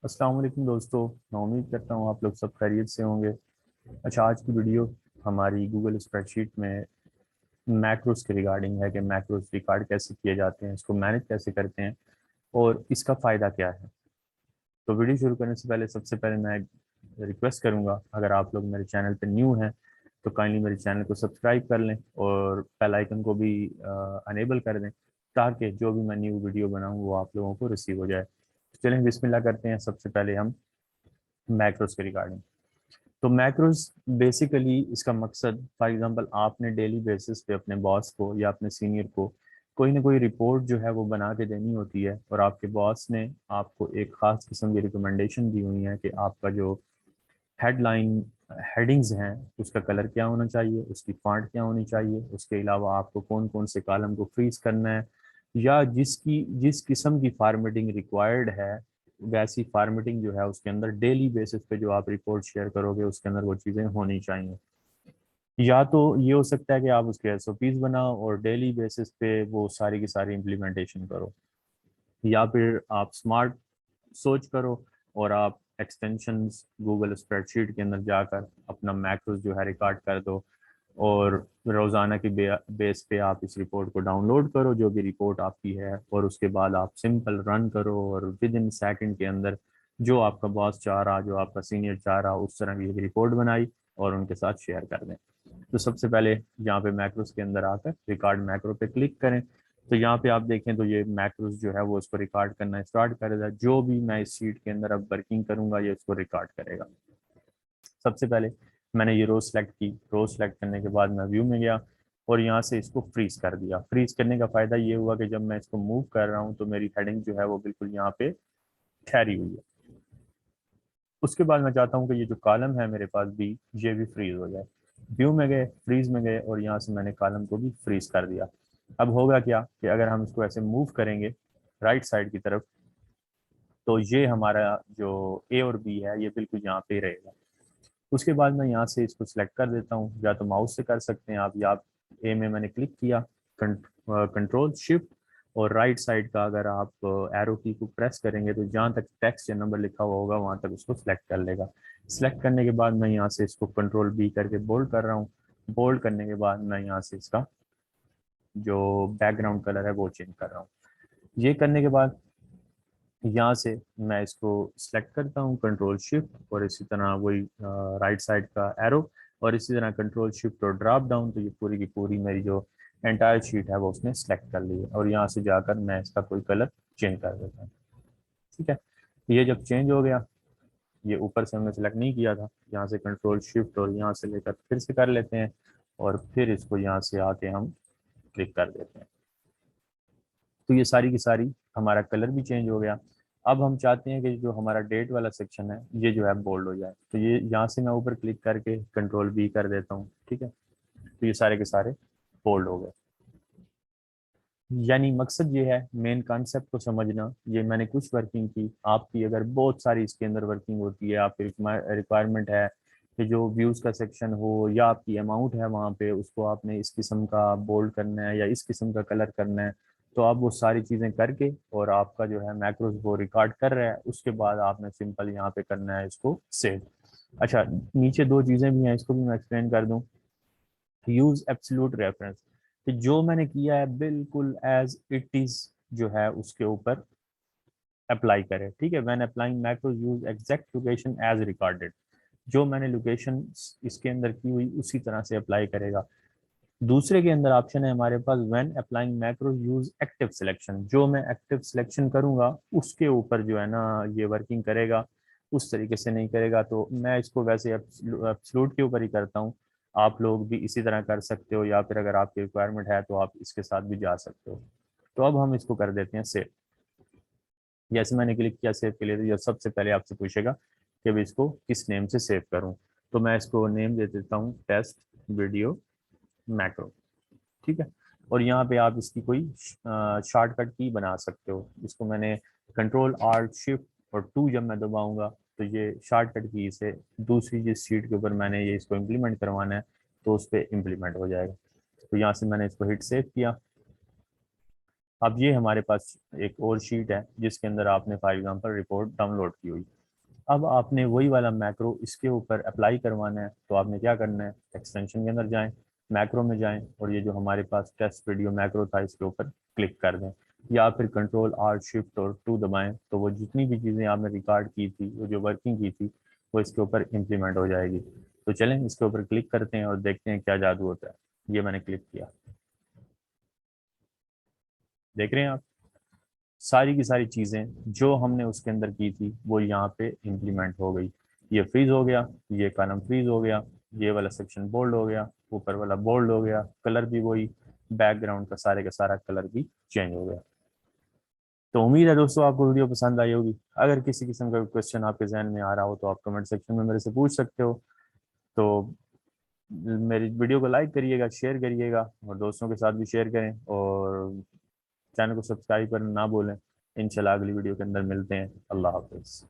अस्सलाम वालेकुम दोस्तों। मैं उम्मीद करता हूँ आप लोग सब खैरियत से होंगे। अच्छा, आज की वीडियो हमारी गूगल स्प्रेडशीट में मैक्रोस के रिगार्डिंग है कि मैक्रोस रिकॉर्ड कैसे किए जाते हैं, इसको मैनेज कैसे करते हैं और इसका फ़ायदा क्या है। तो वीडियो शुरू करने से पहले सबसे पहले मैं रिक्वेस्ट करूँगा, अगर आप लोग मेरे चैनल पर न्यू हैं तो काइंडली मेरे चैनल को सब्सक्राइब कर लें और बेल आइकन को भी अनेबल कर दें, ताकि जो भी मैं न्यू वीडियो बनाऊँ वो आप लोगों को रिसीव हो जाए। तो चलें बिस्मिल्लाह करते हैं। सबसे पहले हम मैक्रोस के रिगार्डिंग। तो मैक्रोस बेसिकली इसका मकसद, फॉर एग्जांपल आपने डेली बेसिस पे अपने बॉस को या अपने सीनियर को कोई ना कोई रिपोर्ट जो है वो बना के देनी होती है, और आपके बॉस ने आपको एक ख़ास किस्म की रिकमेंडेशन दी हुई है कि आपका जो हेडलाइन हेडिंग्स हैं उसका कलर क्या होना चाहिए, उसकी फॉन्ट क्या होनी चाहिए, उसके अलावा आपको कौन कौन से कॉलम को फ्रीज करना है, या जिस किस्म की फार्मेटिंग रिक्वायर्ड है वैसी फार्मेटिंग जो है उसके अंदर डेली बेसिस पे जो आप रिपोर्ट शेयर करोगे उसके अंदर वो चीज़ें होनी चाहिए। या तो ये हो सकता है कि आप उसके एसओपीज बनाओ और डेली बेसिस पे वो सारी की सारी इम्प्लीमेंटेशन करो, या फिर आप स्मार्ट सोच करो और आप एक्सटेंशंस गूगल स्प्रेडशीट के अंदर जाकर अपना मैक्रोस जो है रिकॉर्ड कर दो, और रोज़ाना की बेस पे आप इस रिपोर्ट को डाउनलोड करो जो भी रिपोर्ट आपकी है, और उसके बाद आप सिंपल रन करो और विद इन सेकेंड के अंदर जो आपका बॉस चाह रहा, जो आपका सीनियर चाह रहा, उस तरह की एक रिपोर्ट बनाई और उनके साथ शेयर कर दें। तो सबसे पहले यहाँ पे मैक्रोस के अंदर आकर रिकॉर्ड मैक्रो पे क्लिक करें। तो यहाँ पे आप देखें तो ये मैक्रोस जो है वो इसको रिकॉर्ड करना स्टार्ट करेगा। जो भी मैं इस शीट के अंदर अब वर्किंग करूंगा ये इसको रिकॉर्ड करेगा। सबसे पहले मैंने ये रो सेलेक्ट की। रो सेलेक्ट करने के बाद मैं व्यू में गया और यहाँ से इसको फ्रीज कर दिया। फ्रीज करने का फायदा ये हुआ कि जब मैं इसको मूव कर रहा हूँ तो मेरी हेडिंग जो है वो बिल्कुल यहाँ पे ठहरी हुई है। उसके बाद मैं चाहता हूँ कि ये जो कॉलम है मेरे पास भी, ये भी फ्रीज हो जाए। व्यू में गए, फ्रीज में गए और यहाँ से मैंने कॉलम को भी फ्रीज कर दिया। अब होगा क्या कि अगर हम इसको ऐसे मूव करेंगे राइट साइड की तरफ, तो ये हमारा जो ए और बी है ये बिल्कुल यहाँ पे ही रहेगा। उसके बाद मैं यहाँ से इसको सिलेक्ट कर देता हूँ, या तो माउस से कर सकते हैं आप, या ए में मैंने क्लिक किया, कंट्रोल शिफ्ट और राइट साइड का अगर आप एरो की को प्रेस करेंगे तो जहाँ तक टेक्स्ट या नंबर लिखा हुआ होगा वहाँ तक उसको सिलेक्ट कर लेगा। सिलेक्ट करने के बाद मैं यहाँ से इसको कंट्रोल बी करके बोल्ड कर रहा हूँ। बोल्ड करने के बाद मैं यहाँ से इसका जो बैकग्राउंड कलर है वो चेंज कर रहा हूँ। ये करने के बाद यहाँ से मैं इसको सिलेक्ट करता हूँ, कंट्रोल शिफ्ट और इसी तरह वही राइट साइड का एरो, और इसी तरह कंट्रोल शिफ्ट और ड्रॉप डाउन, तो ये पूरी की पूरी मेरी जो एंटायर शीट है वो उसने सेलेक्ट कर ली है। और यहाँ से जाकर मैं इसका कोई कलर चेंज कर देता हूँ। ठीक है, ये जब चेंज हो गया, ये ऊपर से हमने सेलेक्ट नहीं किया था, यहाँ से कंट्रोल शिफ्ट और यहाँ से लेकर फिर से कर लेते हैं, और फिर इसको यहाँ से आके हम क्लिक कर देते हैं। तो ये सारी की सारी हमारा कलर भी चेंज हो गया। अब हम चाहते हैं कि जो हमारा डेट वाला सेक्शन है ये जो है बोल्ड हो जाए, तो ये यहाँ से मैं ऊपर क्लिक करके कंट्रोल बी कर देता हूँ। ठीक है, तो ये सारे के सारे बोल्ड हो गए। यानी मकसद ये है, मेन कॉन्सेप्ट को समझना। ये मैंने कुछ वर्किंग की, आपकी अगर बहुत सारी इसके अंदर वर्किंग होती है, आपकी रिक्वायरमेंट है कि जो व्यूज़ का सेक्शन हो या आपकी अमाउंट है वहाँ पे उसको आपने इस किस्म का बोल्ड करना है या इस किस्म का कलर करना है, तो आप वो सारी चीज़ें करके और आपका जो है मैक्रोस वो रिकॉर्ड कर रहा है, उसके बाद आपने सिंपल यहाँ पे करना है इसको सेव। अच्छा, नीचे दो चीज़ें भी हैं, इसको भी मैं एक्सप्लेन कर दूँ। यूज एब्सोल्यूट रेफरेंस, कि जो मैंने किया है बिल्कुल एज इट इज जो है उसके ऊपर अप्लाई करें। ठीक है, when applying macro use exact location as recorded, जो मैंने लोकेशन इसके अंदर की हुई उसी तरह से अप्लाई करेगा। दूसरे के अंदर ऑप्शन है हमारे पास, when applying macro use active selection, जो मैं एक्टिव सिलेक्शन करूंगा उसके ऊपर जो है ना ये वर्किंग करेगा, उस तरीके से नहीं करेगा। तो मैं इसको वैसे एब्सोल्यूट के ऊपर ही करता हूँ। आप लोग भी इसी तरह कर सकते हो, या फिर अगर आपकी रिक्वायरमेंट है तो आप इसके साथ भी जा सकते हो। तो अब हम इसको कर देते हैं सेव। जैसे मैंने क्लिक किया सेव के लिए, तो ये सबसे पहले आपसे पूछेगा कि अब इसको किस नेम से सेव करूं। तो मैं इसको नेम दे देता हूँ टेस्ट वीडियो मैक्रो। ठीक है, और यहाँ पे आप इसकी कोई शॉर्टकट की बना सकते हो। इसको मैंने कंट्रोल आर्ट शिफ्ट और टू जब मैं दबाऊंगा तो ये शॉर्टकट की से दूसरी जिस शीट के ऊपर मैंने ये इसको इम्प्लीमेंट करवाना है तो उस पर इम्प्लीमेंट हो जाएगा। तो यहाँ से मैंने इसको हिट सेव किया। अब ये हमारे पास एक और शीट है जिसके अंदर आपने फॉर एग्जांपल रिपोर्ट डाउनलोड की हुई। अब आपने वही वाला मैक्रो इसके ऊपर अप्लाई करवाना है, तो आपने क्या करना है, एक्सटेंशन के अंदर जाएं, मैक्रो में जाएं, और ये जो हमारे पास टेस्ट वीडियो मैक्रो था इसके ऊपर क्लिक कर दें, या फिर कंट्रोल आर्ट शिफ्ट और 2 दबाएं, तो वो जितनी भी चीज़ें आपने रिकॉर्ड की थी, वो जो वर्किंग की थी, वो इसके ऊपर इम्प्लीमेंट हो जाएगी। तो चलें इसके ऊपर क्लिक करते हैं और देखते हैं क्या जादू होता है। ये मैंने क्लिक किया, देख रहे हैं आप, सारी की सारी चीज़ें जो हमने उसके अंदर की थी वो यहाँ पे इम्प्लीमेंट हो गई। ये फ्रीज हो गया, ये कॉलम फ्रीज हो गया, ये वाला सेक्शन बोल्ड हो गया, ऊपर वाला बोल्ड हो गया, कलर भी वही, बैकग्राउंड का सारा कलर भी चेंज हो गया। तो उम्मीद है दोस्तों आपको वीडियो पसंद आई होगी। अगर किसी किस्म का क्वेश्चन आपके जहन में आ रहा हो तो आप कमेंट सेक्शन में मेरे से पूछ सकते हो। तो मेरी वीडियो को लाइक करिएगा, शेयर करिएगा, और दोस्तों के साथ भी शेयर करें, और चैनल को सब्सक्राइब करना ना भूलें। इंशाल्लाह अगली वीडियो के अंदर मिलते हैं। अल्लाह हाफिज़।